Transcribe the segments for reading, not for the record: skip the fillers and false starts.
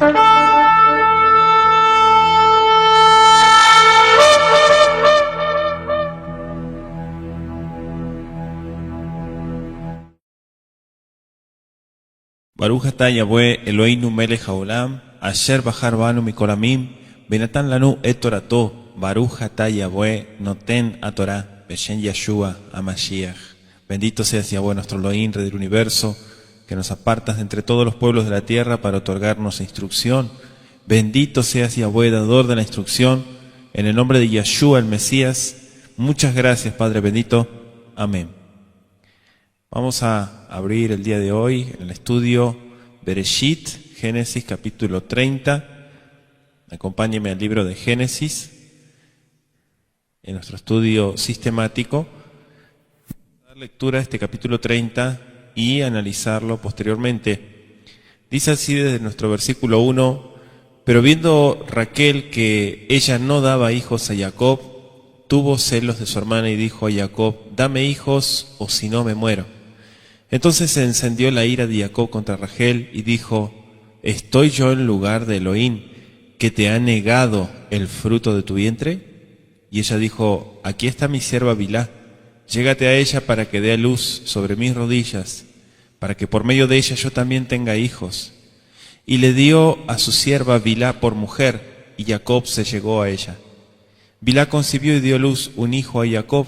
Baruch atah Yahweh Eloheinu melech haolam, asher bahar banu mikoramim, benatan lanu et torato, Baruch atah Yahweh noten a Torah, beshen Yeshua HaMashiach. Bendito seas Yahweh nuestro Elohim, Rey del universo, que nos apartas de entre todos los pueblos de la tierra para otorgarnos instrucción. Bendito seas Yahweh, dador de la instrucción, en el nombre de Yeshua el Mesías. Muchas gracias, Padre bendito. Amén. Vamos a abrir el día de hoy en el estudio Bereshit, Génesis capítulo 30. Acompáñeme al libro de Génesis, en nuestro estudio sistemático. Dar lectura a este capítulo 30 y analizarlo posteriormente. Dice así desde nuestro versículo 1: pero viendo Raquel que ella no daba hijos a Jacob, tuvo celos de su hermana y dijo a Jacob: dame hijos o si no me muero. Entonces se encendió la ira de Jacob contra Rachel y dijo: ¿estoy yo en lugar de Elohim, que te ha negado el fruto de tu vientre? Y ella dijo: aquí está mi sierva Bilhá, llégate a ella para que dé a luz sobre mis rodillas, para que por medio de ella yo también tenga hijos. Y le dio a su sierva Bilhá por mujer, y Jacob se llegó a ella. Bilhá concibió y dio a luz un hijo a Jacob.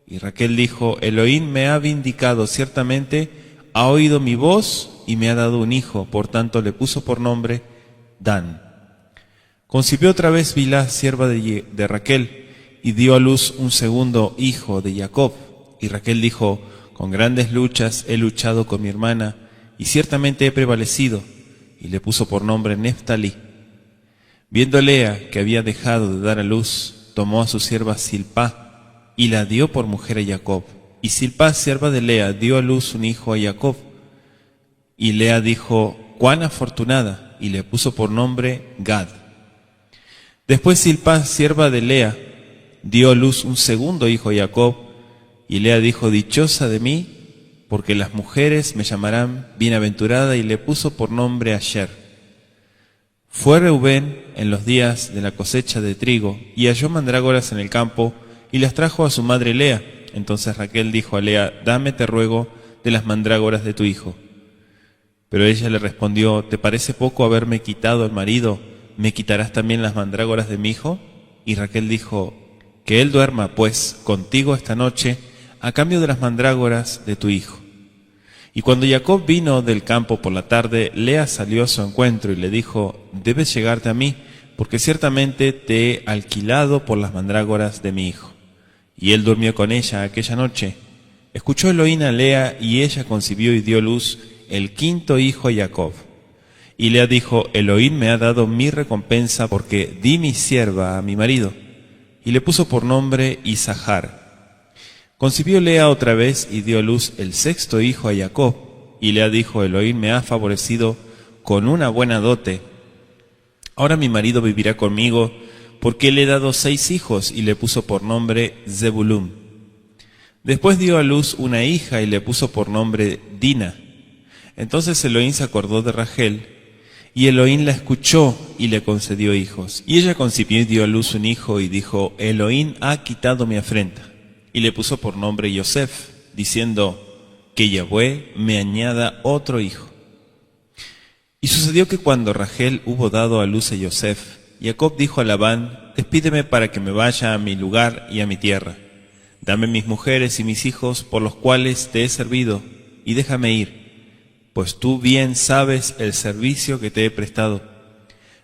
Y Raquel dijo: Elohim me ha vindicado, ciertamente ha oído mi voz y me ha dado un hijo, por tanto le puso por nombre Dan. Concibió otra vez Bilhá, sierva de Raquel, y dio a luz un segundo hijo de Jacob. Y Raquel dijo: con grandes luchas he luchado con mi hermana, y ciertamente he prevalecido, y le puso por nombre Neftalí. Viendo Lea que había dejado de dar a luz, tomó a su sierva Silpá, y la dio por mujer a Jacob. Y Silpá, sierva de Lea, dio a luz un hijo a Jacob. Y Lea dijo: cuán afortunada, y le puso por nombre Gad. Después Silpá, sierva de Lea, dio a luz un segundo hijo a Jacob. Y Lea dijo: dichosa de mí, porque las mujeres me llamarán bienaventurada, y le puso por nombre Asher. Fue Reubén en los días de la cosecha de trigo, y halló mandrágoras en el campo, y las trajo a su madre Lea. Entonces Raquel dijo a Lea: dame, te ruego, de las mandrágoras de tu hijo. Pero ella le respondió: ¿te parece poco haberme quitado el marido? ¿Me quitarás también las mandrágoras de mi hijo? Y Raquel dijo: que él duerma, pues, contigo esta noche, a cambio de las mandrágoras de tu hijo. Y cuando Jacob vino del campo por la tarde, Lea salió a su encuentro y le dijo: debes llegarte a mí, porque ciertamente te he alquilado por las mandrágoras de mi hijo. Y él durmió con ella aquella noche. Escuchó Elohim a Lea, y ella concibió y dio luz el quinto hijo a Jacob. Y Lea dijo: Elohim me ha dado mi recompensa, porque di mi sierva a mi marido. Y le puso por nombre Isahar. Concibió Lea otra vez y dio a luz el sexto hijo a Jacob. Y Lea dijo: Elohim me ha favorecido con una buena dote. Ahora mi marido vivirá conmigo, porque le he dado 6 hijos, y le puso por nombre Zebulún. Después dio a luz una hija y le puso por nombre Dina. Entonces Elohim se acordó de Rachel, y Elohim la escuchó y le concedió hijos. Y ella concibió y dio a luz un hijo, y dijo: Elohim ha quitado mi afrenta. Y le puso por nombre Yosef, diciendo: que Yahweh me añada otro hijo. Y sucedió que cuando Rachel hubo dado a luz a Yosef, Jacob dijo a Labán: despídeme para que me vaya a mi lugar y a mi tierra. Dame mis mujeres y mis hijos por los cuales te he servido, y déjame ir, pues tú bien sabes el servicio que te he prestado.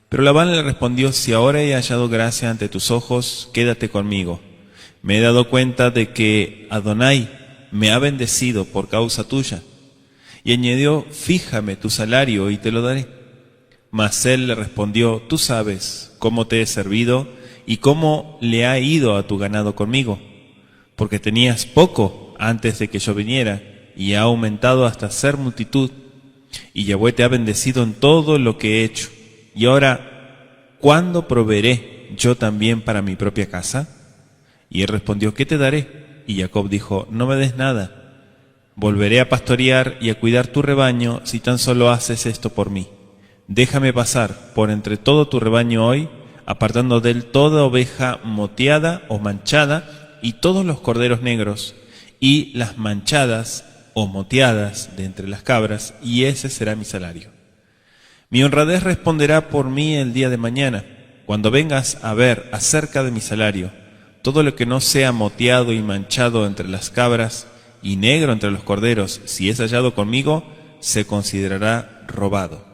Pero Labán le respondió: si ahora he hallado gracia ante tus ojos, quédate conmigo. Me he dado cuenta de que Adonai me ha bendecido por causa tuya. Y añadió: fíjame tu salario y te lo daré. Mas él le respondió: tú sabes cómo te he servido y cómo le ha ido a tu ganado conmigo, porque tenías poco antes de que yo viniera, y ha aumentado hasta ser multitud, y Yahweh te ha bendecido en todo lo que he hecho. Y ahora, ¿cuándo proveeré yo también para mi propia casa? Y él respondió: ¿qué te daré? Y Jacob dijo: no me des nada. Volveré a pastorear y a cuidar tu rebaño si tan solo haces esto por mí. déjame pasar por entre todo tu rebaño hoy, apartando de él toda oveja moteada o manchada, y todos los corderos negros, y las manchadas o moteadas de entre las cabras, y ese será mi salario. Mi honradez responderá por mí el día de mañana, cuando vengas a ver acerca de mi salario. Todo lo que no sea moteado y manchado entre las cabras, y negro entre los corderos, si es hallado conmigo, se considerará robado.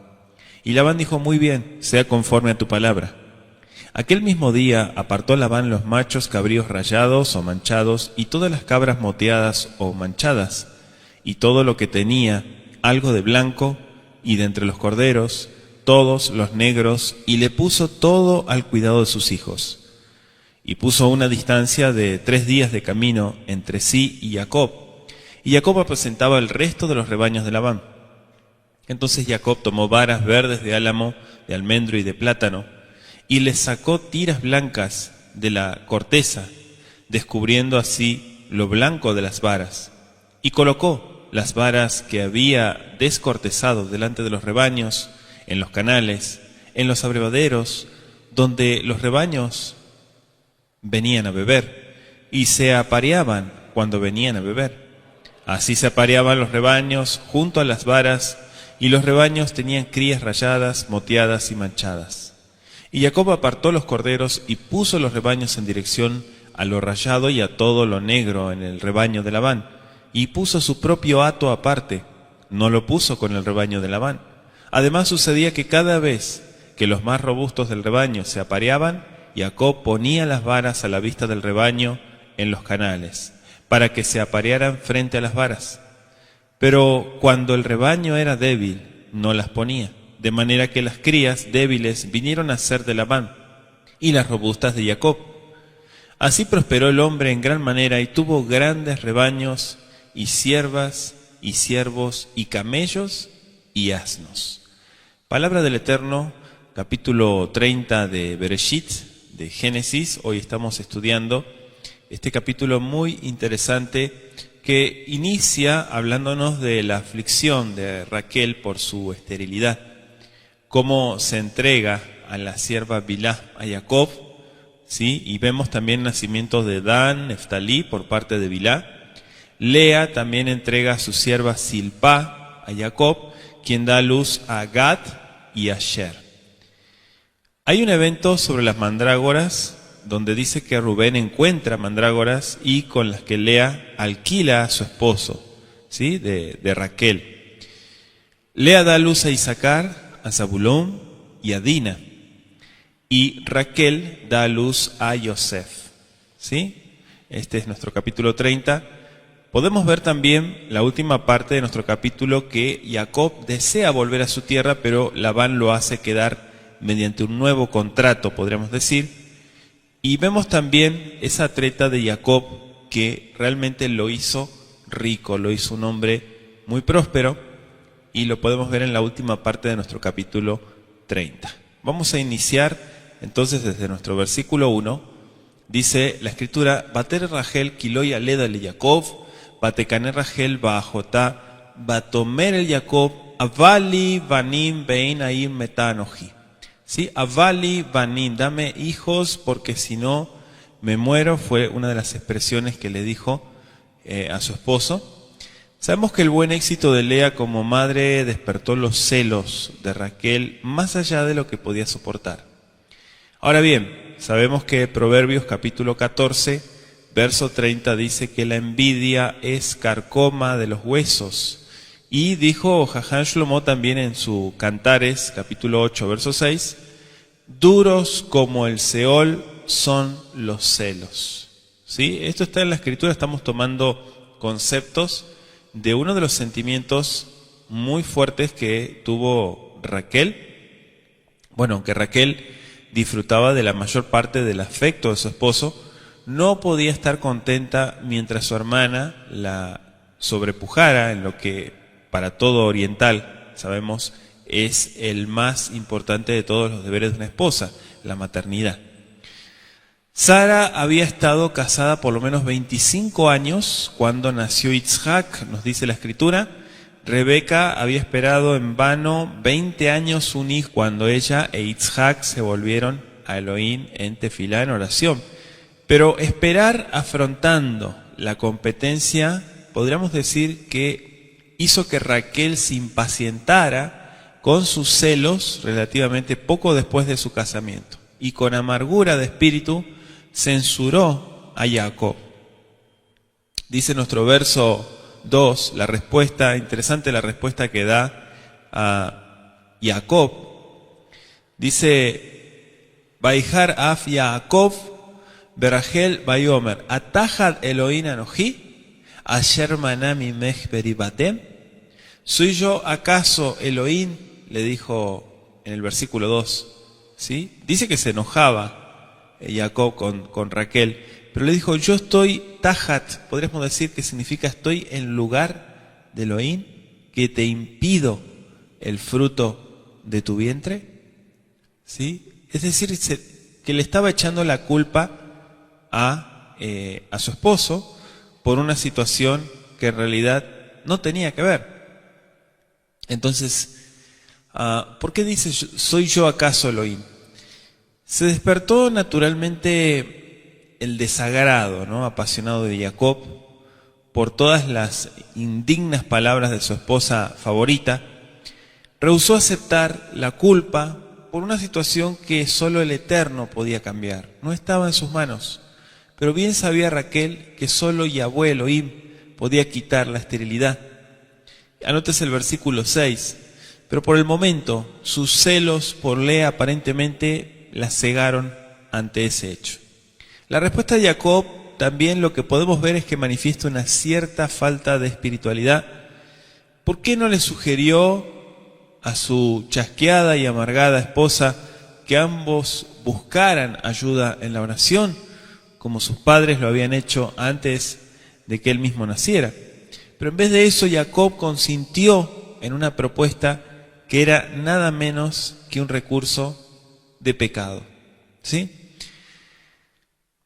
Y Labán dijo: muy bien, sea conforme a tu palabra. Aquel mismo día apartó Labán los machos cabríos rayados o manchados, y todas las cabras moteadas o manchadas, y todo lo que tenía algo de blanco, y de entre los corderos, todos los negros, y le puso todo al cuidado de sus hijos. Y puso una distancia de 3 días de camino entre sí y Jacob. Y Jacob apacentaba el resto de los rebaños de Labán. Entonces Jacob tomó varas verdes de álamo, de almendro y de plátano, y le sacó tiras blancas de la corteza, descubriendo así lo blanco de las varas. Y colocó las varas que había descortezado delante de los rebaños, en los canales, en los abrevaderos, donde los rebaños venían a beber, y se apareaban cuando venían a beber. Así se apareaban los rebaños junto a las varas, y los rebaños tenían crías rayadas, moteadas y manchadas. Y Jacob apartó los corderos y puso los rebaños en dirección a lo rayado y a todo lo negro en el rebaño de Labán, y puso su propio hato aparte, no lo puso con el rebaño de Labán. Además sucedía que cada vez que los más robustos del rebaño se apareaban, Jacob ponía las varas a la vista del rebaño en los canales, para que se aparearan frente a las varas. Pero cuando el rebaño era débil, no las ponía, de manera que las crías débiles vinieron a ser de Labán, y las robustas de Jacob. Así prosperó el hombre en gran manera, y tuvo grandes rebaños, y siervas, y siervos, y camellos, y asnos. Palabra del Eterno, capítulo 30 de Bereshit, de Génesis. Hoy estamos estudiando este capítulo muy interesante que inicia hablándonos de la aflicción de Raquel por su esterilidad, cómo se entrega a la sierva Bilhá a Jacob, ¿sí? Y vemos también el nacimiento de Dan, Neftalí por parte de Bilhá. Lea también entrega a su sierva Silpá a Jacob, quien da luz a Gad y a Asher. Hay un evento sobre las mandrágoras donde dice que Rubén encuentra mandrágoras y con las que Lea alquila a su esposo, ¿sí? de Raquel. Lea da luz a Isaacar, a Zabulón y a Dina, y Raquel da luz a Yosef, ¿sí? Este es nuestro capítulo 30. Podemos ver también la última parte de nuestro capítulo, que Jacob desea volver a su tierra, pero Labán lo hace quedar mediante un nuevo contrato, podríamos decir. Y vemos también esa treta de Jacob, que realmente lo hizo rico, lo hizo un hombre muy próspero, y lo podemos ver en la última parte de nuestro capítulo 30. Vamos a iniciar entonces desde nuestro versículo 1. Dice la escritura: Bater Rachel kiloy aleda le Jacob, Batekane Rachel ba'ajotá, Batomer el Jacob, Avali banim bein aim metanoji. ¿Sí? Avali banim, dame hijos porque si no me muero, fue una de las expresiones que le dijo a su esposo. Sabemos que el buen éxito de Lea como madre despertó los celos de Raquel más allá de lo que podía soportar. Ahora bien, sabemos que Proverbios capítulo 14, verso 30 dice que la envidia es carcoma de los huesos. Y dijo Jajam Shlomo también en su Cantares, capítulo 8, verso 6, duros como el Seol son los celos. ¿Sí? Esto está en la escritura, estamos tomando conceptos de uno de los sentimientos muy fuertes que tuvo Raquel. Bueno, aunque Raquel disfrutaba de la mayor parte del afecto de su esposo, no podía estar contenta mientras su hermana la sobrepujara en lo que para todo oriental, sabemos, es el más importante de todos los deberes de una esposa, la maternidad. Sara había estado casada por lo menos 25 años cuando nació Yitzhak, nos dice la escritura. Rebeca había esperado en vano 20 años un hijo cuando ella e Isaac se volvieron a Elohim en tefilá, en oración. Pero esperar afrontando la competencia, podríamos decir que hizo que Raquel se impacientara con sus celos relativamente poco después de su casamiento. Y con amargura de espíritu censuró a Jacob. Dice nuestro verso 2, la respuesta, interesante la respuesta que da a Jacob. Dice, Vaijar af Jacob, Berachel Bayomer, Atajad Elohim Anoji, Asher manami mech beribatem. ¿Soy yo acaso Elohim? Le dijo en el versículo 2. ¿Sí? Dice que se enojaba Jacob con Raquel, pero le dijo, yo estoy tajat, podríamos decir que significa estoy en lugar de Elohim, que te impido el fruto de tu vientre. ¿Sí? Es decir, que le estaba echando la culpa a su esposo por una situación que en realidad no tenía que ver. Entonces, ¿por qué dice, soy yo acaso Elohim? Se despertó naturalmente el desagrado, ¿no?, apasionado de Jacob por todas las indignas palabras de su esposa favorita. Rehusó aceptar la culpa por una situación que solo el Eterno podía cambiar. No estaba en sus manos. Pero bien sabía Raquel que solo Yahweh Elohim podía quitar la esterilidad. Anótese el versículo 6. Pero por el momento, sus celos por Lea aparentemente la cegaron ante ese hecho. La respuesta de Jacob también lo que podemos ver es que manifiesta una cierta falta de espiritualidad. ¿Por qué no le sugirió a su chasqueada y amargada esposa que ambos buscaran ayuda en la oración, como sus padres lo habían hecho antes de que él mismo naciera? Pero en vez de eso, Jacob consintió en una propuesta que era nada menos que un recurso de pecado. ¿Sí?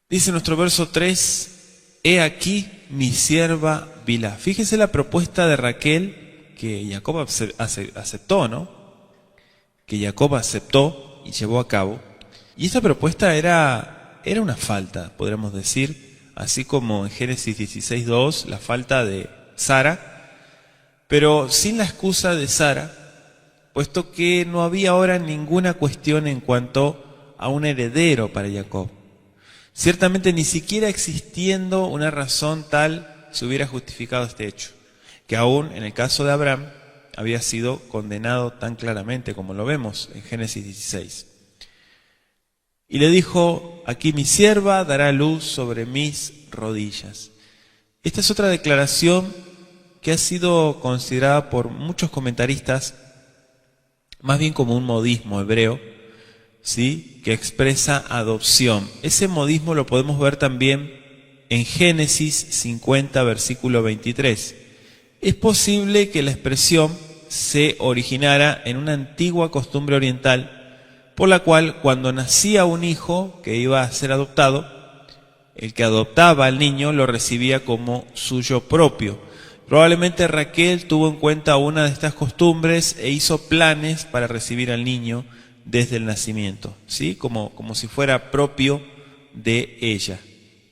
Dice nuestro verso 3, he aquí mi sierva Bilhá. Fíjese la propuesta de Raquel que Jacob aceptó, ¿no? Que Jacob aceptó y llevó a cabo. Y esta propuesta era una falta, podríamos decir, así como en Génesis 16:2, la falta de Sara, pero sin la excusa de Sara, puesto que no había ahora ninguna cuestión en cuanto a un heredero para Jacob. Ciertamente ni siquiera existiendo una razón tal se hubiera justificado este hecho, que aún en el caso de Abraham había sido condenado tan claramente como lo vemos en Génesis 16. Y le dijo, aquí mi sierva dará luz sobre mis rodillas. Esta es otra declaración que ha sido considerada por muchos comentaristas más bien como un modismo hebreo, ¿sí?, que expresa adopción. Ese modismo lo podemos ver también en Génesis 50, versículo 23. Es posible que la expresión se originara en una antigua costumbre oriental, por la cual cuando nacía un hijo que iba a ser adoptado, el que adoptaba al niño lo recibía como suyo propio. Probablemente Raquel tuvo en cuenta una de estas costumbres e hizo planes para recibir al niño desde el nacimiento, ¿sí? Como si fuera propio de ella.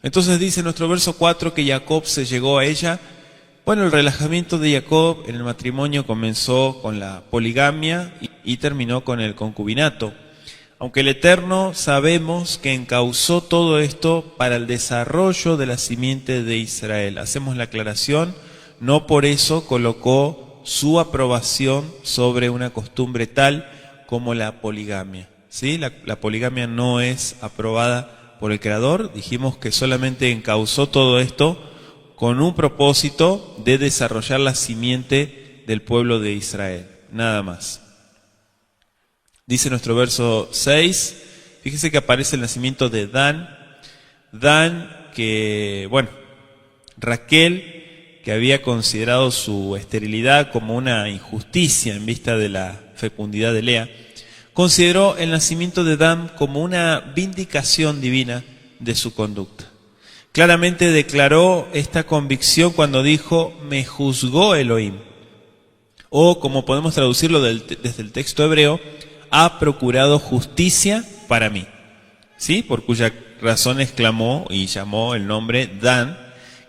Entonces dice nuestro verso 4 que Jacob se llegó a ella. Bueno, el relajamiento de Jacob en el matrimonio comenzó con la poligamia y terminó con el concubinato. Aunque el Eterno sabemos que encauzó todo esto para el desarrollo de la simiente de Israel. Hacemos la aclaración, no por eso colocó su aprobación sobre una costumbre tal como la poligamia. ¿Sí? La poligamia no es aprobada por el Creador. Dijimos que solamente encauzó todo esto con un propósito de desarrollar la simiente del pueblo de Israel. Nada más. Dice nuestro verso 6, fíjese que aparece el nacimiento de Dan. Dan, que, bueno, Raquel, que había considerado su esterilidad como una injusticia en vista de la fecundidad de Lea, consideró el nacimiento de Dan como una vindicación divina de su conducta. Claramente declaró esta convicción cuando dijo, me juzgó Elohim. O, como podemos traducirlo desde el texto hebreo, ha procurado justicia para mí, ¿sí? Por cuya razón exclamó y llamó el nombre Dan,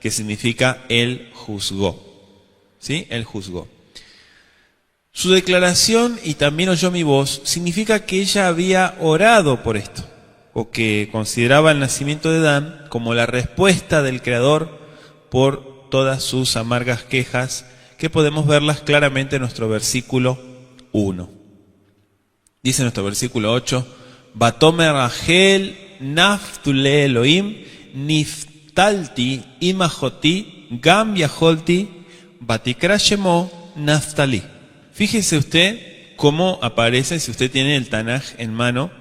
que significa Él juzgó, ¿sí? Él juzgó. Su declaración, y también oyó mi voz, significa que ella había orado por esto, o que consideraba el nacimiento de Dan como la respuesta del Creador por todas sus amargas quejas, que podemos verlas claramente en nuestro versículo 1. Dice nuestro versículo 8, Batome Rachel naftule Elohim niftalti imahoti gam yaholti batikra shemo naftali. Fíjese usted cómo aparece, si usted tiene el Tanaj en mano,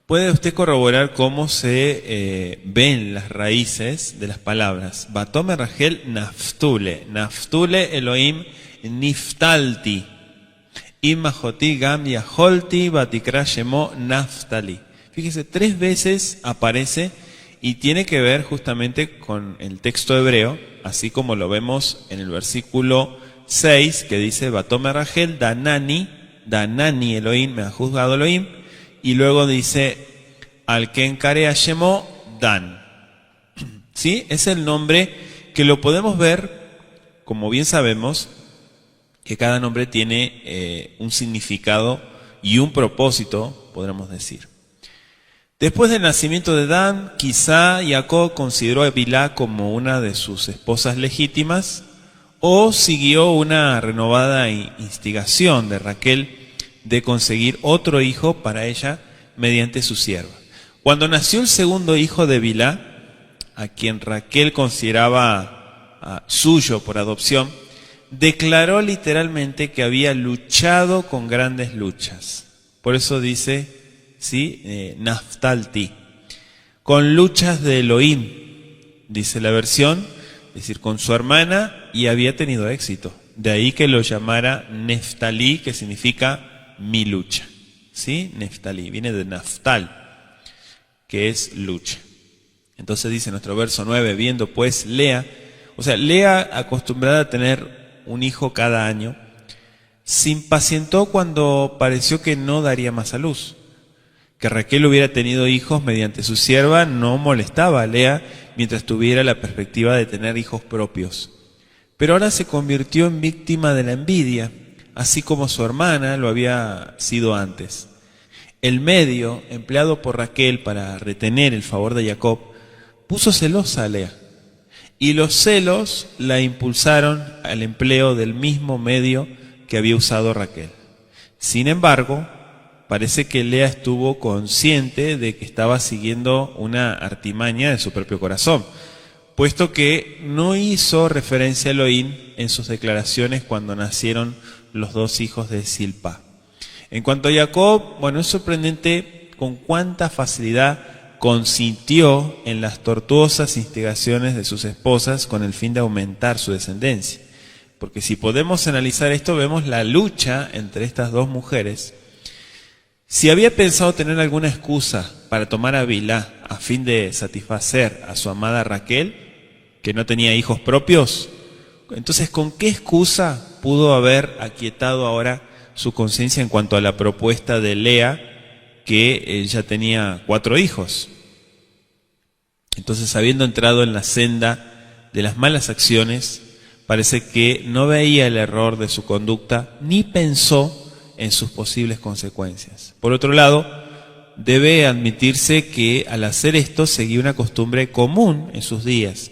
puede usted corroborar cómo se ven las raíces de las palabras. Batome Rachel naftule, naftule Elohim niftalti, imahoti gam yaholti batikra shemo naftali. Fíjese, 3 veces aparece y tiene que ver justamente con el texto hebreo, así como lo vemos en el versículo 6, que dice, Batome Rachel danani, danani Elohim, me ha juzgado Elohim, y luego dice, al que encare a Shemo, Dan. ¿Sí? Es el nombre que lo podemos ver, como bien sabemos, que cada nombre tiene un significado y un propósito, podríamos decir. Después del nacimiento de Dan, quizá Jacob consideró a Bilhá como una de sus esposas legítimas, o siguió una renovada instigación de Raquel de conseguir otro hijo para ella mediante su sierva. Cuando nació el segundo hijo de Bilhá, a quien Raquel consideraba suyo por adopción, declaró literalmente que había luchado con grandes luchas. Por eso dice, ¿sí? Naftalti, con luchas de Elohim, dice la versión, es decir, con su hermana, y había tenido éxito. De ahí que lo llamara Neftalí, que significa mi lucha. ¿Sí? Neftalí, viene de Naftal, que es lucha. Entonces dice nuestro verso 9, viendo pues Lea, o sea, Lea, acostumbrada a tener un hijo cada año, se impacientó cuando pareció que no daría más a luz. Que Raquel hubiera tenido hijos mediante su sierva no molestaba a Lea mientras tuviera la perspectiva de tener hijos propios. Pero ahora se convirtió en víctima de la envidia, así como su hermana lo había sido antes. El medio empleado por Raquel para retener el favor de Jacob puso celosa a Lea, y los celos la impulsaron al empleo del mismo medio que había usado Raquel. Sin embargo, parece que Lea estuvo consciente de que estaba siguiendo una artimaña de su propio corazón, puesto que no hizo referencia a Elohim en sus declaraciones cuando nacieron los 2 hijos de Zilpa. En cuanto a Jacob, bueno, es sorprendente con cuánta facilidad consintió en las tortuosas instigaciones de sus esposas con el fin de aumentar su descendencia. Porque si podemos analizar esto, vemos la lucha entre estas 2 mujeres. Si había pensado tener alguna excusa para tomar a Bilhá a fin de satisfacer a su amada Raquel, que no tenía hijos propios, entonces ¿con qué excusa pudo haber aquietado ahora su conciencia en cuanto a la propuesta de Lea, que ya tenía 4 hijos? Entonces, habiendo entrado en la senda de las malas acciones, parece que no veía el error de su conducta ni pensó en sus posibles consecuencias. Por otro lado, debe admitirse que al hacer esto seguía una costumbre común en sus días.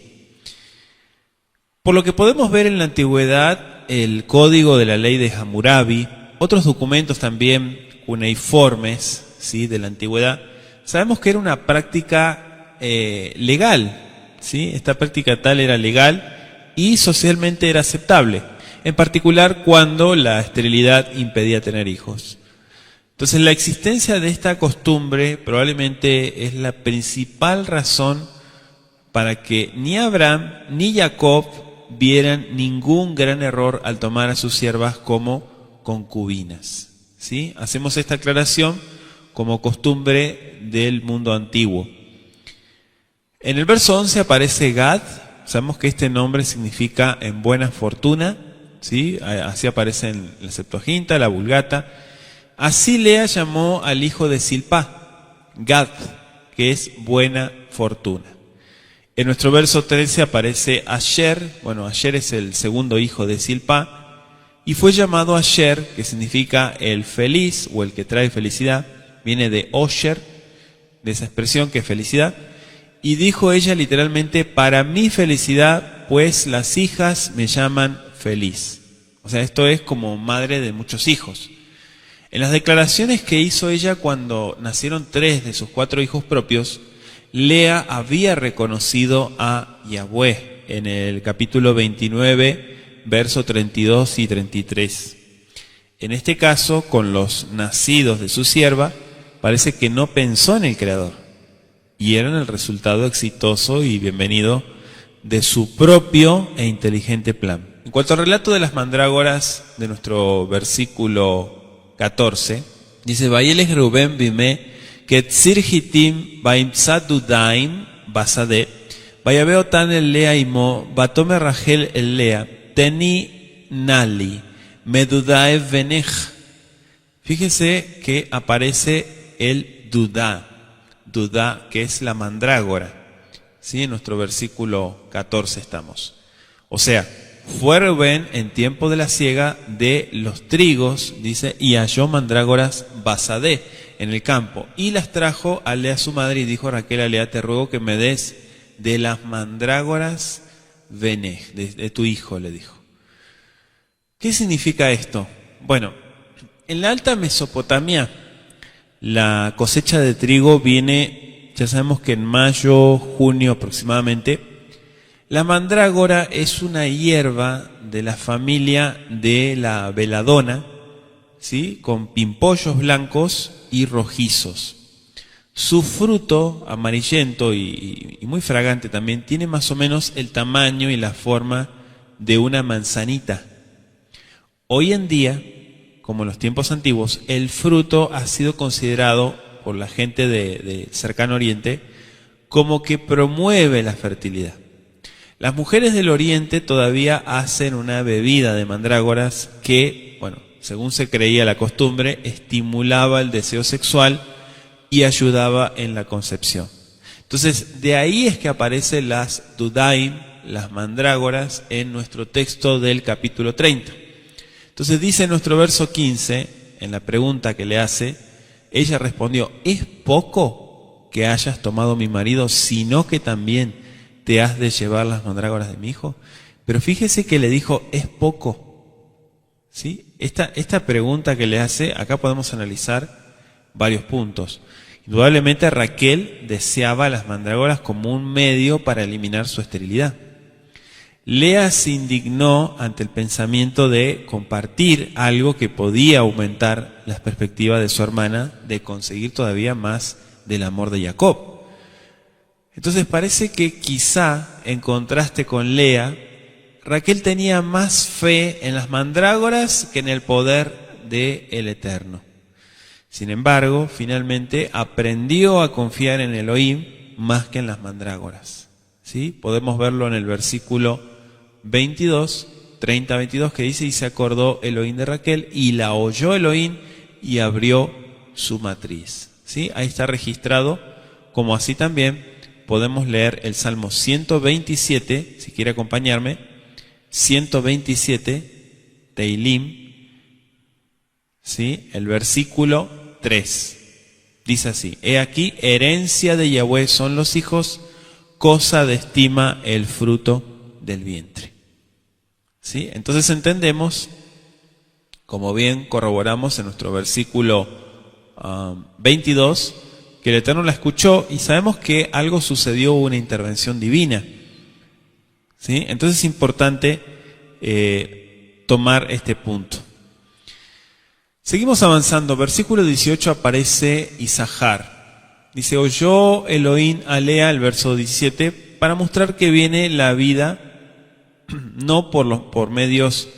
Por lo que podemos ver en la antigüedad, el código de la ley de Hammurabi, otros documentos también cuneiformes, ¿sí?, de la antigüedad, sabemos que era una práctica legal, ¿sí? Esta práctica tal era legal y socialmente era aceptable, en particular cuando la esterilidad impedía tener hijos. Entonces, la existencia de esta costumbre probablemente es la principal razón para que ni Abraham ni Jacob vieran ningún gran error al tomar a sus siervas como concubinas. ¿Sí? Hacemos esta aclaración como costumbre del mundo antiguo. En el verso 11 aparece Gad. Sabemos que este nombre significa en buena fortuna, ¿sí? Así aparece en la Septuaginta, la Vulgata. Así Lea llamó al hijo de Silpá, Gad, que es buena fortuna. En nuestro verso 13 aparece Asher. Bueno, Asher es el segundo hijo de Silpá, y fue llamado Asher, que significa el feliz o el que trae felicidad. Viene de Osher, de esa expresión que es felicidad. Y dijo ella literalmente: para mi felicidad, pues las hijas me llaman feliz. O sea, esto es como madre de muchos hijos. En las declaraciones que hizo ella cuando nacieron 3 de sus 4 hijos propios, Lea había reconocido a Yahweh en el capítulo 29, versos 32 y 33. En este caso, con los nacidos de su sierva, parece que no pensó en el Creador, y eran el resultado exitoso y bienvenido de su propio e inteligente plan. En cuanto al relato de las mandrágoras de nuestro versículo 14, dice: Vayelech Reuben bimé ketzir hitim baimtzadudaim basade vayabeo tan el Lea imo batome Rachel el Lea teni nali medudae venech. Fíjese que aparece el dudá, que es la mandrágora, ¿sí? En nuestro versículo 14 estamos. O sea, fue Rubén en tiempo de la siega de los trigos, dice, y halló mandrágoras basadé en el campo, y las trajo a Lea su madre, y dijo Raquel a Lea: te ruego que me des de las mandrágoras venech, de tu hijo, le dijo. ¿Qué significa esto? Bueno, en la Alta Mesopotamia, la cosecha de trigo viene, ya sabemos que en mayo, junio aproximadamente. La mandrágora es una hierba de la familia de la beladona, ¿sí? Con pimpollos blancos y rojizos. Su fruto, amarillento y muy fragante también, tiene más o menos el tamaño y la forma de una manzanita. Hoy en día, como en los tiempos antiguos, el fruto ha sido considerado por la gente de cercano Oriente como que promueve la fertilidad. Las mujeres del Oriente todavía hacen una bebida de mandrágoras que, bueno, según se creía la costumbre, estimulaba el deseo sexual y ayudaba en la concepción. Entonces, de ahí es que aparecen las dudaim, las mandrágoras, en nuestro texto del capítulo 30. Entonces dice en nuestro verso 15, en la pregunta que le hace, ella respondió: ¿es poco que hayas tomado mi marido, sino que también te has de llevar las mandrágoras de mi hijo? Pero fíjese que le dijo: es poco. ¿Sí? Esta pregunta que le hace, acá podemos analizar varios puntos. Indudablemente Raquel deseaba las mandrágoras como un medio para eliminar su esterilidad. Lea se indignó ante el pensamiento de compartir algo que podía aumentar las perspectivas de su hermana de conseguir todavía más del amor de Jacob. Entonces parece que quizá, en contraste con Lea, Raquel tenía más fe en las mandrágoras que en el poder del Eterno. Sin embargo, finalmente aprendió a confiar en Elohim más que en las mandrágoras. ¿Sí? Podemos verlo en el versículo 22, 30-22, que dice: y se acordó Elohim de Raquel, y la oyó Elohim, y abrió su matriz. ¿Sí? Ahí está registrado, como así también podemos leer el Salmo 127, si quiere acompañarme, 127, Teilim, ¿sí? El versículo 3. Dice así: he aquí, herencia de Yahweh son los hijos, cosa de estima el fruto del vientre. ¿Sí? Entonces entendemos, como bien corroboramos en nuestro versículo 22, que el Eterno la escuchó, y sabemos que algo sucedió, una intervención divina. ¿Sí? Entonces es importante tomar este punto. Seguimos avanzando. Versículo 18 aparece Isahar. Dice: oyó Elohim a Lea, el verso 17, para mostrar que viene la vida no por medios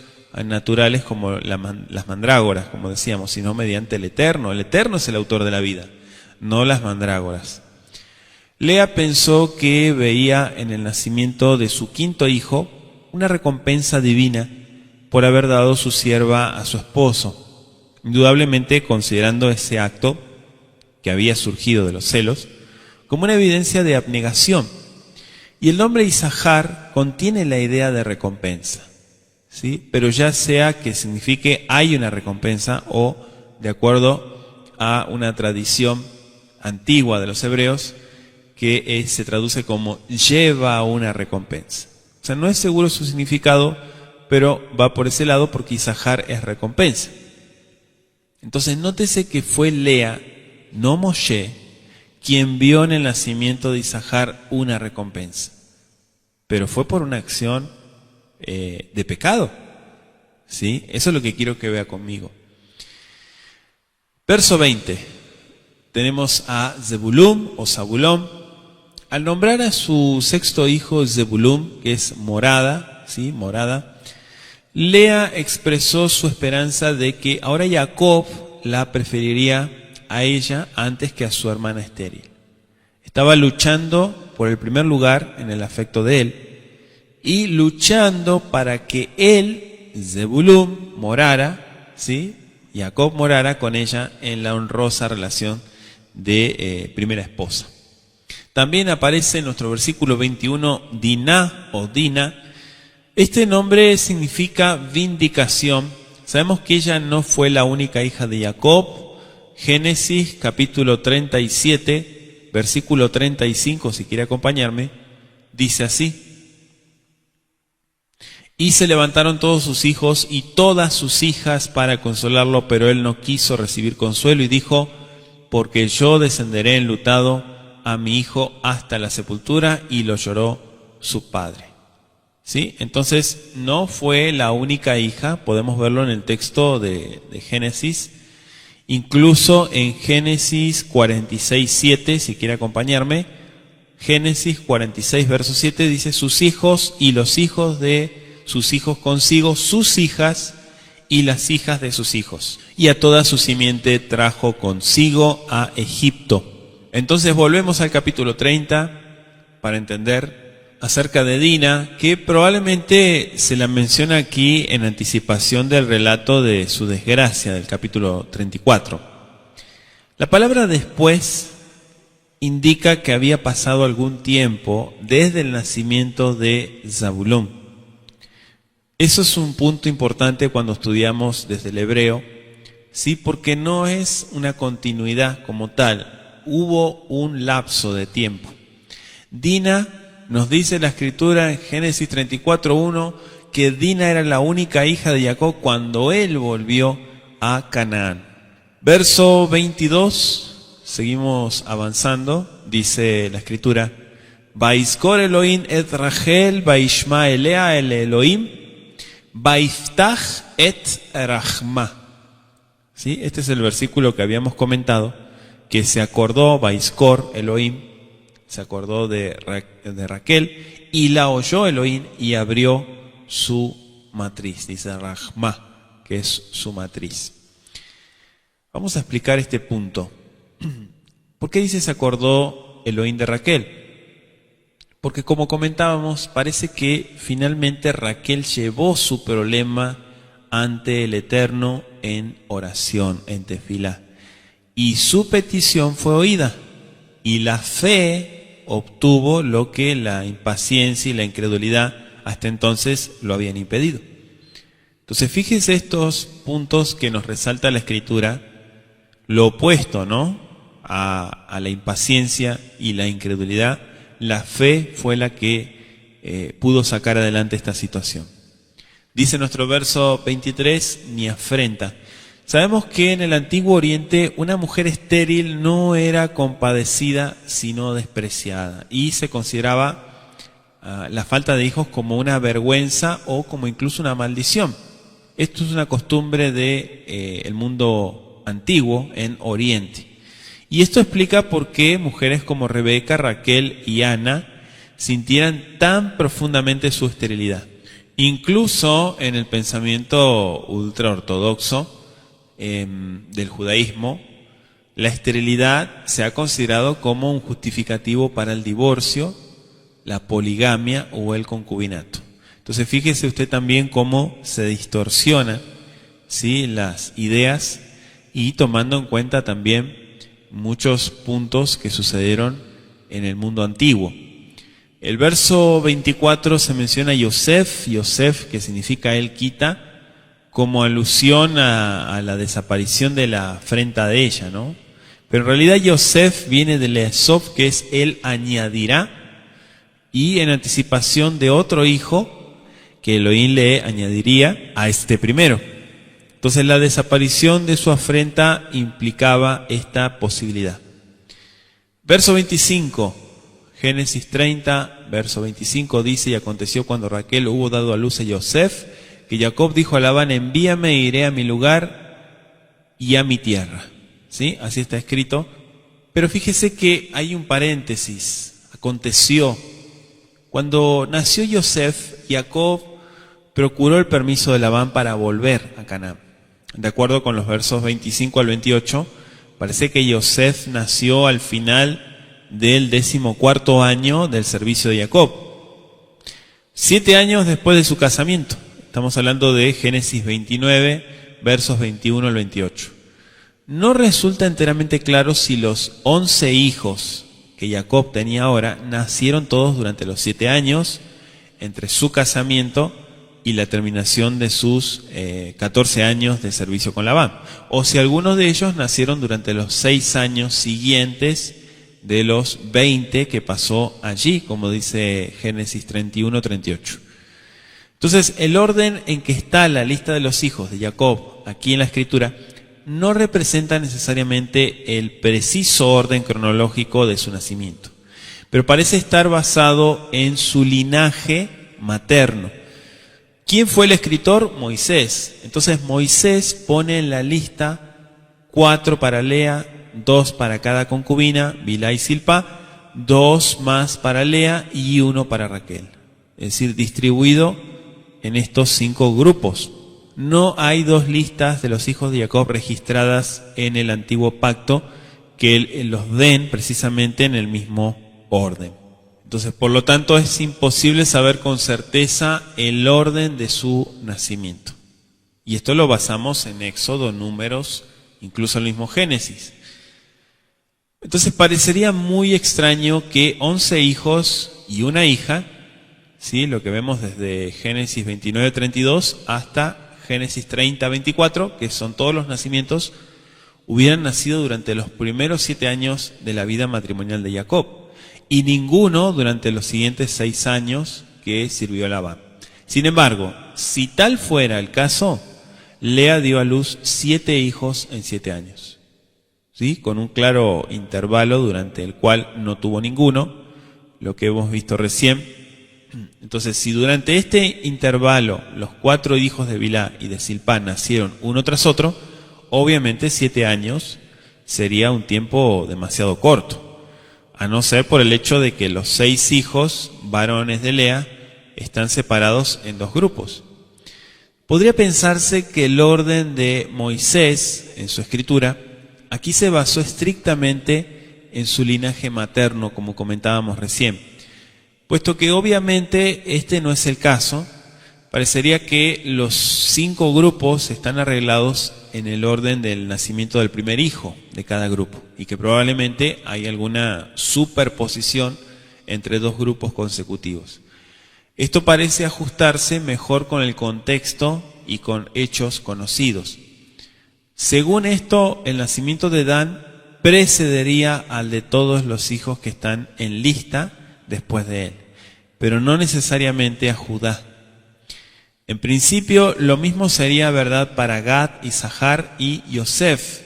naturales como las mandrágoras, como decíamos, sino mediante el Eterno. El Eterno es el autor de la vida, no las mandrágoras. Lea pensó que veía en el nacimiento de su quinto hijo una recompensa divina por haber dado su sierva a su esposo. Indudablemente considerando ese acto que había surgido de los celos como una evidencia de abnegación. Y el nombre Isahar contiene la idea de recompensa, ¿sí? Pero ya sea que signifique hay una recompensa o, de acuerdo a una tradición antigua de los hebreos, que se traduce como lleva una recompensa. O sea, no es seguro su significado, pero va por ese lado porque Isahar es recompensa. Entonces, nótese que fue Lea, no Moshe, quien vio en el nacimiento de Isahar una recompensa. Pero fue por una acción de pecado. ¿Sí? Eso es lo que quiero que vea conmigo. Verso 20. Tenemos a Zebulún o Zabulón. Al nombrar a su sexto hijo Zebulún, que es morada, ¿sí? Morada, Lea expresó su esperanza de que ahora Jacob la preferiría a ella antes que a su hermana estéril. Estaba luchando por el primer lugar en el afecto de él y luchando para que él, Zebulún, morara, ¿sí? Jacob morara con ella en la honrosa relación de primera esposa. También aparece en nuestro versículo 21 Diná o Dina. Este nombre significa vindicación. Sabemos que ella no fue la única hija de Jacob. Génesis capítulo 37, versículo 35, si quiere acompañarme, dice así: y se levantaron todos sus hijos y todas sus hijas para consolarlo, pero él no quiso recibir consuelo y dijo: porque yo descenderé enlutado a mi hijo hasta la sepultura, y lo lloró su padre. ¿Sí? Entonces no fue la única hija, podemos verlo en el texto de Génesis. Incluso en Génesis 46:7, si quiere acompañarme, Génesis 46, verso 7 dice: sus hijos y los hijos de sus hijos consigo, sus hijas y las hijas de sus hijos. Y a toda su simiente trajo consigo a Egipto. Entonces volvemos al capítulo 30 para entender acerca de Dina, que probablemente se la menciona aquí en anticipación del relato de su desgracia del capítulo 34. La palabra después indica que había pasado algún tiempo desde el nacimiento de Zabulón. Eso es un punto importante cuando estudiamos desde el hebreo, ¿sí? Porque no es una continuidad como tal, hubo un lapso de tiempo. Dina, nos dice la escritura en Génesis 34:1 que Dina era la única hija de Jacob cuando él volvió a Canaán. Verso 22, seguimos avanzando, dice la escritura: Vaiskor Elohim et Rachel, Vaishma Elea el Elohim, Vaiftach et Rachma. ¿Sí? Este es el versículo que habíamos comentado, que se acordó Vaiskor Elohim, se acordó de Raquel, y la oyó Elohim y abrió su matriz, dice Rachma, que es su matriz. Vamos a explicar este punto. ¿Por qué dice se acordó Elohim de Raquel? Porque como comentábamos, parece que finalmente Raquel llevó su problema ante el Eterno en oración, en tefilá. Y su petición fue oída. Y la fe obtuvo lo que la impaciencia y la incredulidad hasta entonces lo habían impedido. Entonces fíjense estos puntos que nos resalta la Escritura, lo opuesto, ¿no? A la impaciencia y la incredulidad, la fe fue la que pudo sacar adelante esta situación. Dice nuestro verso 23, ni afrenta. Sabemos que en el Antiguo Oriente una mujer estéril no era compadecida, sino despreciada. Y se consideraba la falta de hijos como una vergüenza o como incluso una maldición. Esto es una costumbre del mundo antiguo en Oriente. Y esto explica por qué mujeres como Rebeca, Raquel y Ana sintieran tan profundamente su esterilidad. Incluso en el pensamiento ultraortodoxo del judaísmo, la esterilidad se ha considerado como un justificativo para el divorcio, la poligamia o el concubinato. Entonces fíjese usted también cómo se distorsionan, ¿sí?, las ideas, y tomando en cuenta también muchos puntos que sucedieron en el mundo antiguo. El verso 24 se menciona Yosef, que significa él quita, como alusión a la desaparición de la afrenta de ella, ¿no? Pero en realidad Yosef viene del Esov, que es él añadirá, y en anticipación de otro hijo que Elohim le añadiría a este primero. Entonces la desaparición de su afrenta implicaba esta posibilidad. Verso 25, Génesis 30, verso 25 dice: y aconteció cuando Raquel hubo dado a luz a Yosef, que Jacob dijo a Labán: envíame e iré a mi lugar y a mi tierra. ¿Sí? Así está escrito. Pero fíjese que hay un paréntesis. Aconteció. Cuando nació Yosef, Jacob procuró el permiso de Labán para volver a Canaán. De acuerdo con los versos 25 al 28, parece que Yosef nació al final del 14º año del servicio de Jacob. 7 años después de su casamiento. Estamos hablando de Génesis 29, versos 21 al 28. No resulta enteramente claro si los 11 hijos que Jacob tenía ahora nacieron todos durante los 7 años entre su casamiento y la terminación de sus 14 años de servicio con Labán, o si algunos de ellos nacieron durante los 6 años siguientes de los 20 que pasó allí, como dice Génesis 31-38. Entonces, el orden en que está la lista de los hijos de Jacob aquí en la Escritura no representa necesariamente el preciso orden cronológico de su nacimiento, pero parece estar basado en su linaje materno. ¿Quién fue el escritor? Moisés. Entonces Moisés pone en la lista 4 para Lea, 2 para cada concubina, Bilhá y Silpá, 2 más para Lea y 1 para Raquel. Es decir, distribuido en estos 5 grupos. No hay 2 listas de los hijos de Jacob registradas en el antiguo pacto que los den precisamente en el mismo orden. Entonces, por lo tanto, es imposible saber con certeza el orden de su nacimiento. Y esto lo basamos en Éxodo, Números, incluso el mismo Génesis. Entonces, parecería muy extraño que 11 hijos y una hija, ¿sí?, lo que vemos desde Génesis 29-32 hasta Génesis 30-24, que son todos los nacimientos, hubieran nacido durante los primeros 7 años de la vida matrimonial de Jacob, y ninguno durante los siguientes 6 años que sirvió a Labán. Sin embargo, si tal fuera el caso, Lea dio a luz 7 hijos en 7 años, ¿sí?, con un claro intervalo durante el cual no tuvo ninguno, lo que hemos visto recién. Entonces, si durante este intervalo los 4 hijos de Bilhá y de Silpá nacieron uno tras otro, obviamente 7 años sería un tiempo demasiado corto, a no ser por el hecho de que los 6 hijos varones de Lea están separados en 2 grupos. Podría pensarse que el orden de Moisés en su escritura aquí se basó estrictamente en su linaje materno, como comentábamos recién. Puesto que obviamente este no es el caso, parecería que los 5 grupos están arreglados en el orden del nacimiento del primer hijo de cada grupo, y que probablemente hay alguna superposición entre 2 grupos consecutivos. Esto parece ajustarse mejor con el contexto y con hechos conocidos. Según esto, el nacimiento de Dan precedería al de todos los hijos que están en lista después de él, pero no necesariamente a Judá. En principio, lo mismo sería verdad para Gad, Isahar y Yosef.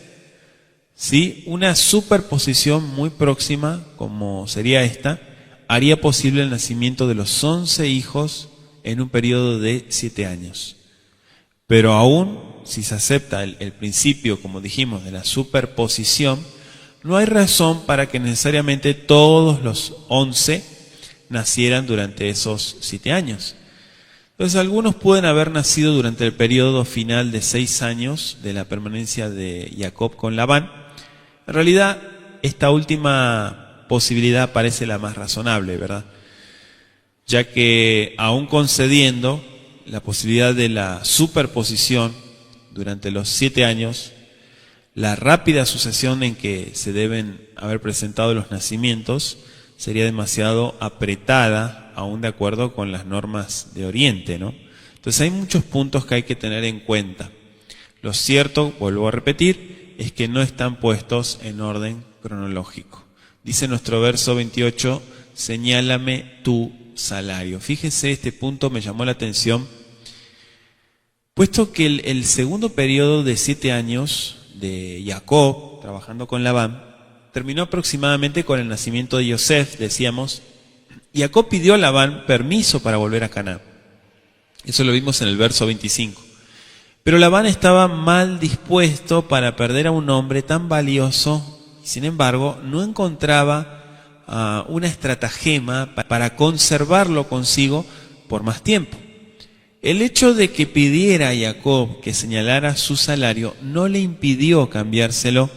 ¿Sí? Una superposición muy próxima, como sería esta, haría posible el nacimiento de los 11 hijos en un periodo de 7 años. Pero aún, si se acepta el principio, como dijimos, de la superposición, no hay razón para que necesariamente todos los 11 nacieran durante esos 7 años. Entonces, algunos pueden haber nacido durante el periodo final de 6 años de la permanencia de Jacob con Labán. En realidad, esta última posibilidad parece la más razonable, ¿verdad? ya que aún concediendo la posibilidad de la superposición durante los 7 años, la rápida sucesión en que se deben haber presentado los nacimientos sería demasiado apretada, aún de acuerdo con las normas de Oriente, ¿no? Entonces hay muchos puntos que hay que tener en cuenta. Lo cierto, vuelvo a repetir, es que no están puestos en orden cronológico. Dice nuestro verso 28, señálame tu salario. Fíjese, este punto me llamó la atención, puesto que el segundo periodo de 7 años de Jacob, trabajando con Labán, terminó aproximadamente con el nacimiento de Yosef, decíamos. Jacob pidió a Labán permiso para volver a Canaán. Eso lo vimos en el verso 25. Pero Labán estaba mal dispuesto para perder a un hombre tan valioso, y sin embargo no encontraba una estratagema para conservarlo consigo por más tiempo. El hecho de que pidiera a Jacob que señalara su salario no le impidió cambiárselo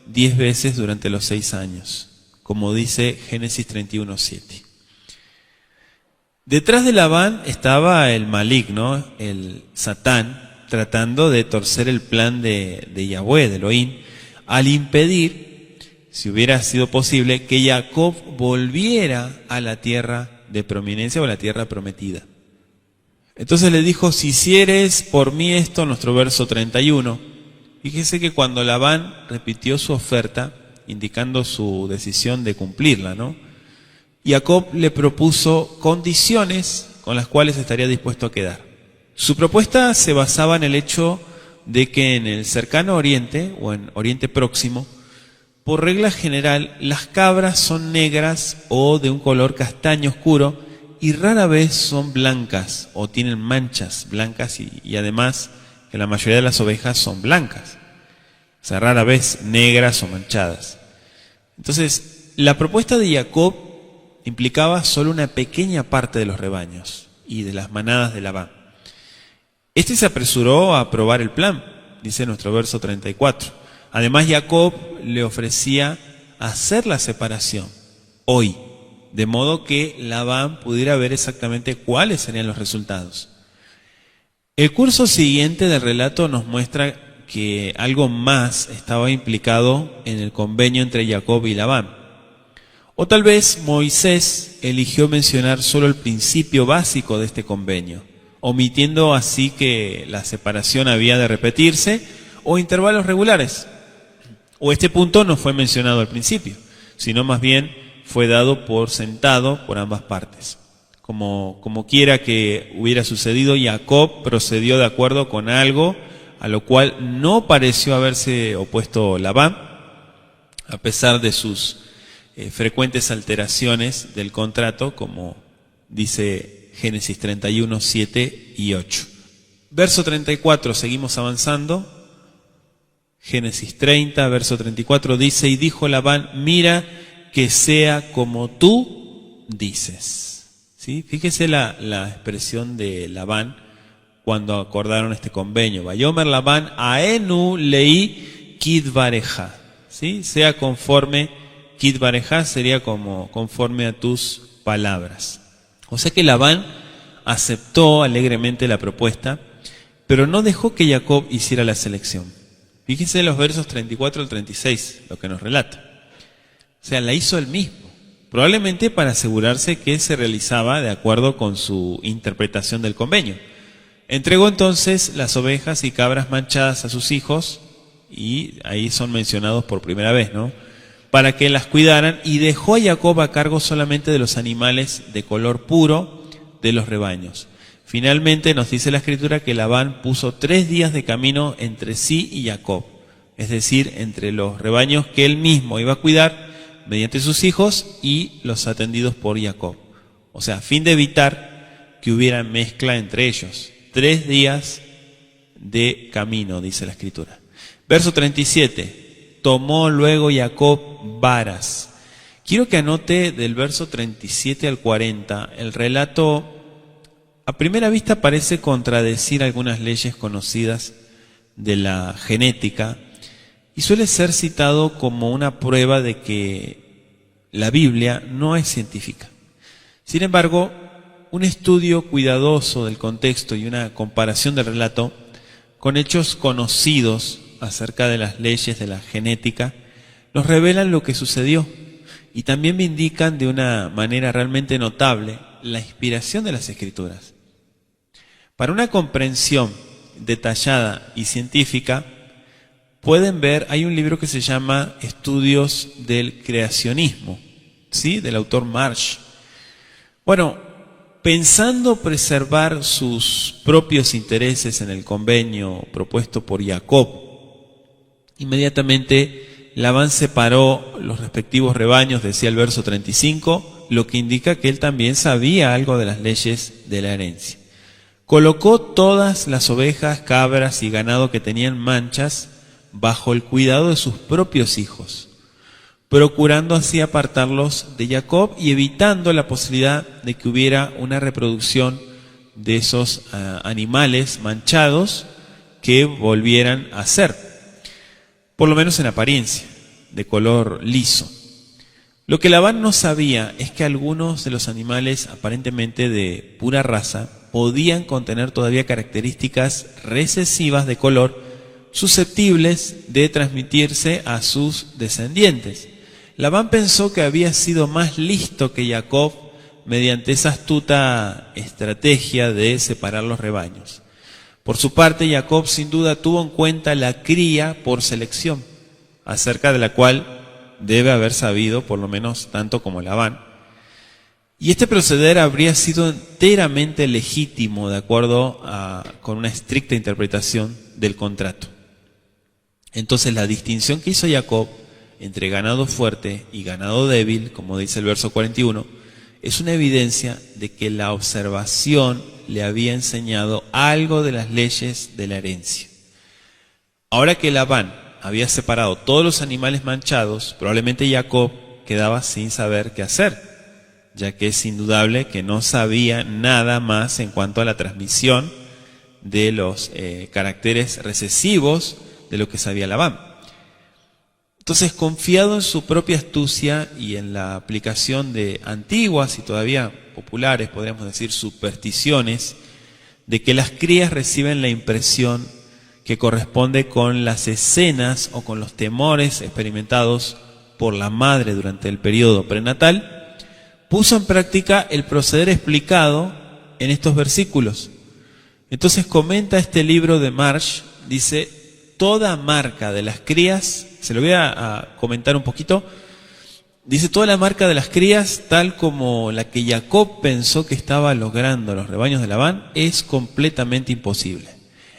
10 veces durante los 6 años, como dice Génesis 31:7. Detrás de Labán estaba el maligno, el Satán, tratando de torcer el plan de Yahweh, de Elohim, al impedir, si hubiera sido posible, que Jacob volviera a la tierra de prominencia o a la tierra prometida. Entonces le dijo, si hicieres por mí esto, nuestro verso 31, fíjese que cuando Labán repitió su oferta, indicando su decisión de cumplirla, ¿no? Jacob le propuso condiciones con las cuales estaría dispuesto a quedar. Su propuesta se basaba en el hecho de que en el cercano Oriente, o en Oriente Próximo, por regla general, las cabras son negras o de un color castaño oscuro y rara vez son blancas o tienen manchas blancas y además que la mayoría de las ovejas son blancas. O sea, rara vez negras o manchadas. Entonces, la propuesta de Jacob implicaba solo una pequeña parte de los rebaños y de las manadas de Labán. Este se apresuró a aprobar el plan, dice nuestro verso 34. Además, Jacob le ofrecía hacer la separación hoy, de modo que Labán pudiera ver exactamente cuáles serían los resultados. El curso siguiente del relato nos muestra que algo más estaba implicado en el convenio entre Jacob y Labán. O tal vez Moisés eligió mencionar solo el principio básico de este convenio, omitiendo así que la separación había de repetirse o intervalos regulares. O este punto no fue mencionado al principio, sino más bien fue dado por sentado por ambas partes. Como quiera que hubiera sucedido, Jacob procedió de acuerdo con algo a lo cual no pareció haberse opuesto Labán, a pesar de sus frecuentes alteraciones del contrato, como dice Génesis 31, 7 y 8. Verso 34, seguimos avanzando. Génesis 30, verso 34 dice, y dijo Labán, mira que sea como tú dices. ¿Sí? Fíjese la expresión de Labán cuando acordaron este convenio. Vayomer Labán aenu leí kidvareja. ¿Sí? Sea conforme, kidvareja sería como conforme a tus palabras. O sea que Labán aceptó alegremente la propuesta, pero no dejó que Jacob hiciera la selección. Fíjense los versos 34 al 36, lo que nos relata. O sea, la hizo él mismo, probablemente para asegurarse que se realizaba de acuerdo con su interpretación del convenio. Entregó entonces las ovejas y cabras manchadas a sus hijos, y ahí son mencionados por primera vez, ¿no? Para que las cuidaran, y dejó a Jacob a cargo solamente de los animales de color puro de los rebaños. Finalmente nos dice la Escritura que Labán puso 3 días de camino entre sí y Jacob, es decir, entre los rebaños que él mismo iba a cuidar mediante sus hijos y los atendidos por Jacob. O sea, a fin de evitar que hubiera mezcla entre ellos. 3 días de camino, dice la Escritura. Verso 37, tomó luego Jacob varas. Quiero que anote del verso 37 al 40, el relato a primera vista parece contradecir algunas leyes conocidas de la genética y suele ser citado como una prueba de que la Biblia no es científica. Sin embargo, un estudio cuidadoso del contexto y una comparación del relato con hechos conocidos acerca de las leyes de la genética nos revelan lo que sucedió y también me indican de una manera realmente notable la inspiración de las Escrituras. Para una comprensión detallada y científica, pueden ver, hay un libro que se llama Estudios del Creacionismo, ¿sí?, del autor Marsh. Bueno, pensando preservar sus propios intereses en el convenio propuesto por Jacob, inmediatamente Labán separó los respectivos rebaños, decía el verso 35, lo que indica que él también sabía algo de las leyes de la herencia. Colocó todas las ovejas, cabras y ganado que tenían manchas bajo el cuidado de sus propios hijos, procurando así apartarlos de Jacob y evitando la posibilidad de que hubiera una reproducción de esos animales manchados que volvieran a ser, por lo menos en apariencia, de color liso. Lo que Labán no sabía es que algunos de los animales aparentemente de pura raza podían contener todavía características recesivas de color susceptibles de transmitirse a sus descendientes. Labán pensó que había sido más listo que Jacob mediante esa astuta estrategia de separar los rebaños. Por su parte, Jacob sin duda tuvo en cuenta la cría por selección, acerca de la cual debe haber sabido por lo menos tanto como Labán. Y este proceder habría sido enteramente legítimo de acuerdo con una estricta interpretación del contrato. Entonces la distinción que hizo Jacob entre ganado fuerte y ganado débil, como dice el verso 41, es una evidencia de que la observación le había enseñado algo de las leyes de la herencia. Ahora que Labán había separado todos los animales manchados, probablemente Jacob quedaba sin saber qué hacer, ya que es indudable que no sabía nada más en cuanto a la transmisión de los caracteres recesivos de lo que sabía Labán. Entonces, confiado en su propia astucia y en la aplicación de antiguas y todavía populares, podríamos decir, supersticiones, de que las crías reciben la impresión que corresponde con las escenas o con los temores experimentados por la madre durante el periodo prenatal, puso en práctica el proceder explicado en estos versículos. Entonces comenta este libro de Marsh, dice: toda marca de las crías, se lo voy a comentar un poquito, dice: toda la marca de las crías, tal como la que Jacob pensó que estaba logrando los rebaños de Labán, es completamente imposible.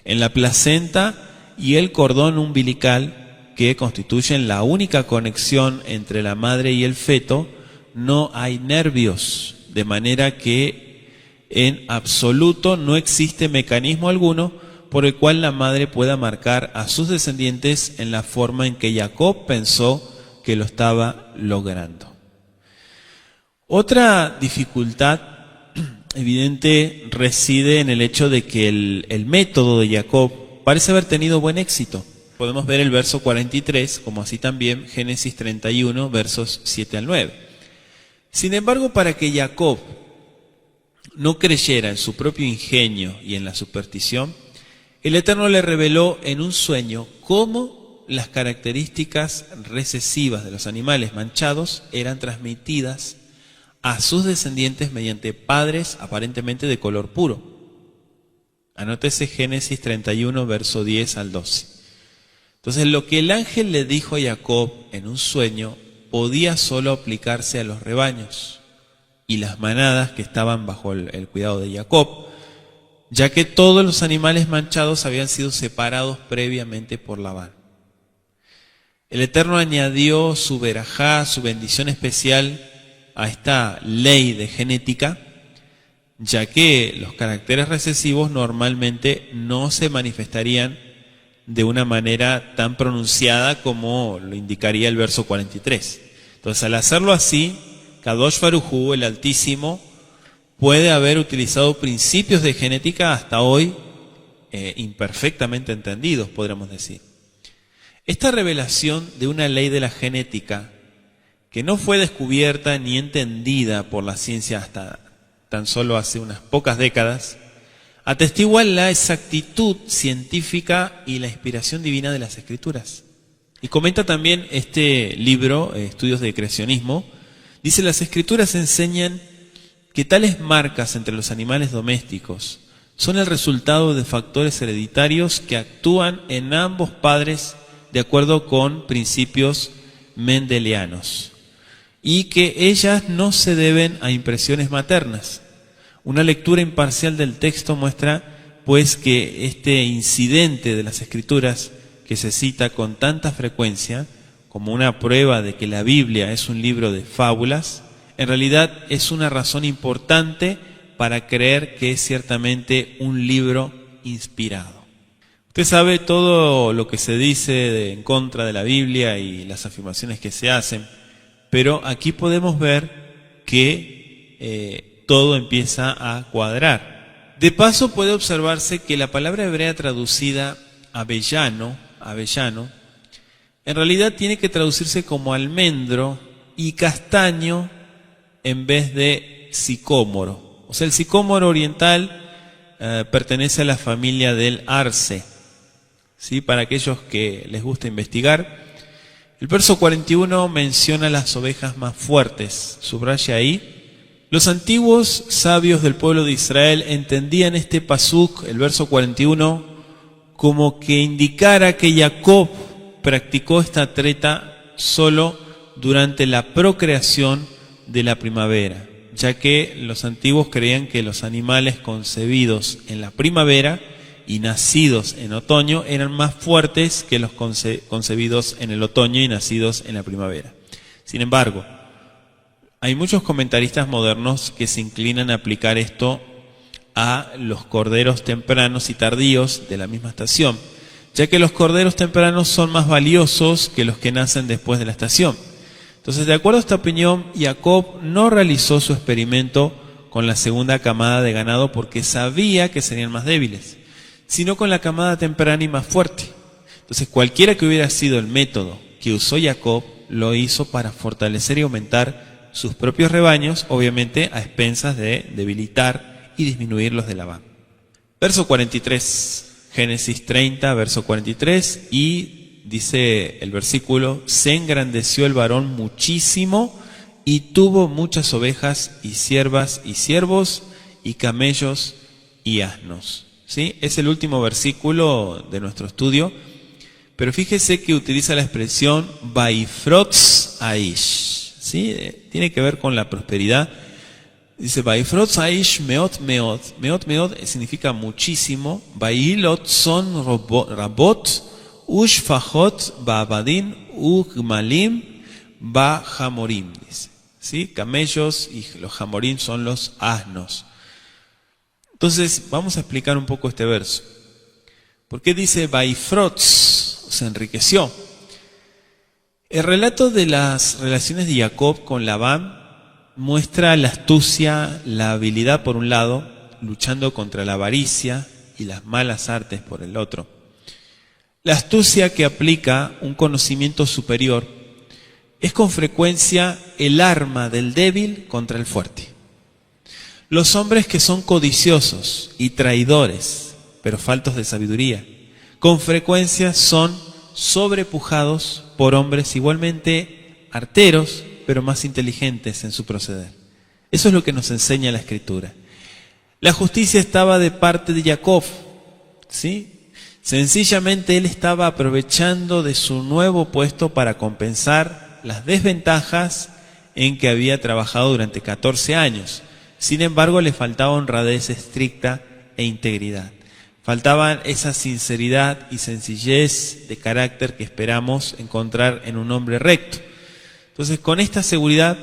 En la placenta y el cordón umbilical, que constituyen la única conexión entre la madre y el feto, no hay nervios, de manera que en absoluto no existe mecanismo alguno por el cual la madre pueda marcar a sus descendientes en la forma en que Jacob pensó que lo estaba logrando. Otra dificultad evidente reside en el hecho de que el método de Jacob parece haber tenido buen éxito. Podemos ver el verso 43, como así también Génesis 31, versos 7 al 9. Sin embargo, para que Jacob no creyera en su propio ingenio y en la superstición, el Eterno le reveló en un sueño cómo las características recesivas de los animales manchados eran transmitidas a sus descendientes mediante padres aparentemente de color puro. Anótese Génesis 31, verso 10 al 12. Entonces, lo que el ángel le dijo a Jacob en un sueño podía solo aplicarse a los rebaños y las manadas que estaban bajo el cuidado de Jacob, ya que todos los animales manchados habían sido separados previamente por Labán. El Eterno añadió su verajá, su bendición especial a esta ley de genética, ya que los caracteres recesivos normalmente no se manifestarían de una manera tan pronunciada como lo indicaría el verso 43. Entonces, al hacerlo así, Kadosh Baruj Hu, el Altísimo, puede haber utilizado principios de genética hasta hoy imperfectamente entendidos, podríamos decir. Esta revelación de una ley de la genética que no fue descubierta ni entendida por la ciencia hasta tan solo hace unas pocas décadas, atestiguan la exactitud científica y la inspiración divina de las Escrituras. Y comenta también este libro, Estudios de Creacionismo, dice: las Escrituras enseñan que tales marcas entre los animales domésticos son el resultado de factores hereditarios que actúan en ambos padres de acuerdo con principios mendelianos, y que ellas no se deben a impresiones maternas. Una lectura imparcial del texto muestra, pues, que este incidente de las Escrituras, que se cita con tanta frecuencia como una prueba de que la Biblia es un libro de fábulas, en realidad es una razón importante para creer que es ciertamente un libro inspirado. Usted sabe todo lo que se dice en contra de la Biblia y las afirmaciones que se hacen, pero aquí podemos ver que todo empieza a cuadrar. De paso, puede observarse que la palabra hebrea traducida avellano, en realidad tiene que traducirse como almendro y castaño en vez de sicómoro. O sea, el sicómoro oriental pertenece a la familia del arce. ¿Sí? Para aquellos que les gusta investigar, el verso 41 menciona las ovejas más fuertes. Subraya ahí: los antiguos sabios del pueblo de Israel entendían este pasuk, el verso 41, como que indicara que Jacob practicó esta treta solo durante la procreación de la primavera, ya que los antiguos creían que los animales concebidos en la primavera y nacidos en otoño eran más fuertes que los concebidos en el otoño y nacidos en la primavera. Sin embargo, hay muchos comentaristas modernos que se inclinan a aplicar esto a los corderos tempranos y tardíos de la misma estación, ya que los corderos tempranos son más valiosos que los que nacen después de la estación. Entonces, de acuerdo a esta opinión, Jacob no realizó su experimento con la segunda camada de ganado porque sabía que serían más débiles, sino con la camada temprana y más fuerte. Entonces, cualquiera que hubiera sido el método que usó Jacob, lo hizo para fortalecer y aumentar sus propios rebaños, obviamente a expensas de debilitar y disminuir los de Labán. Verso 43, Génesis 30, verso 43, y dice el versículo: se engrandeció el varón muchísimo y tuvo muchas ovejas y siervas y siervos y camellos y asnos. ¿Sí? Es el último versículo de nuestro estudio, pero fíjese que utiliza la expresión Vaifrotz Aish. ¿Sí? Tiene que ver con la prosperidad. Dice Vaifrotz Aish meot meot. Meot meot significa muchísimo. Vailot son rabot ushfajot ba'abadin ugmalim ba'jamorim. Dice, ¿sí? Camellos y los jamorim son los asnos. Entonces, vamos a explicar un poco este verso. ¿Por qué dice Vaifrotz? Se enriqueció. El relato de las relaciones de Jacob con Labán muestra la astucia, la habilidad por un lado, luchando contra la avaricia y las malas artes por el otro. La astucia que aplica un conocimiento superior es con frecuencia el arma del débil contra el fuerte. Los hombres que son codiciosos y traidores, pero faltos de sabiduría, con frecuencia son sobrepujados por hombres igualmente arteros, pero más inteligentes en su proceder. Eso es lo que nos enseña la Escritura. La justicia estaba de parte de Jacob, ¿sí? Sencillamente él estaba aprovechando de su nuevo puesto para compensar las desventajas en que había trabajado durante 14 años. Sin embargo, le faltaba honradez estricta e integridad. Faltaban esa sinceridad y sencillez de carácter que esperamos encontrar en un hombre recto. Entonces, con esta seguridad,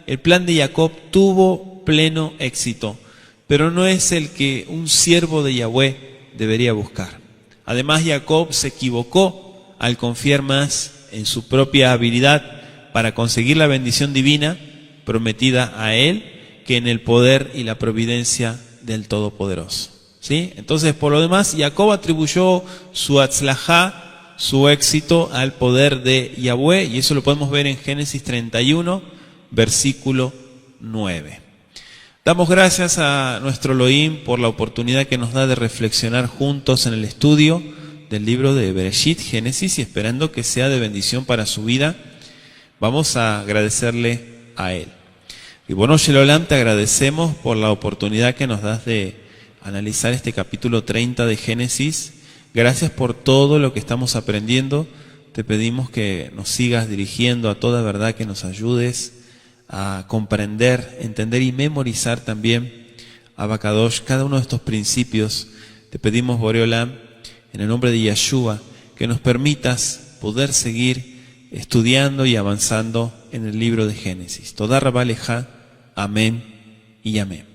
el plan de Jacob tuvo pleno éxito, pero no es el que un siervo de Yahweh debería buscar. Además, Jacob se equivocó al confiar más en su propia habilidad para conseguir la bendición divina prometida a él que en el poder y la providencia del Todopoderoso. ¿Sí? Entonces, por lo demás, Jacob atribuyó su atzlajá, su éxito, al poder de Yahweh, y eso lo podemos ver en Génesis 31, versículo 9. Damos gracias a nuestro Elohim por la oportunidad que nos da de reflexionar juntos en el estudio del libro de Bereshit, Génesis, y esperando que sea de bendición para su vida, vamos a agradecerle a Él. Y bueno, Shelolam, te agradecemos por la oportunidad que nos das de analizar este capítulo 30 de Génesis. Gracias por todo lo que estamos aprendiendo. Te pedimos que nos sigas dirigiendo a toda verdad, que nos ayudes a comprender, entender y memorizar también, Abacadosh, cada uno de estos principios. Te pedimos, Boreolam, en el nombre de Yeshua, que nos permitas poder seguir estudiando y avanzando en el libro de Génesis. Toda Rabá Lejá, amén y amén.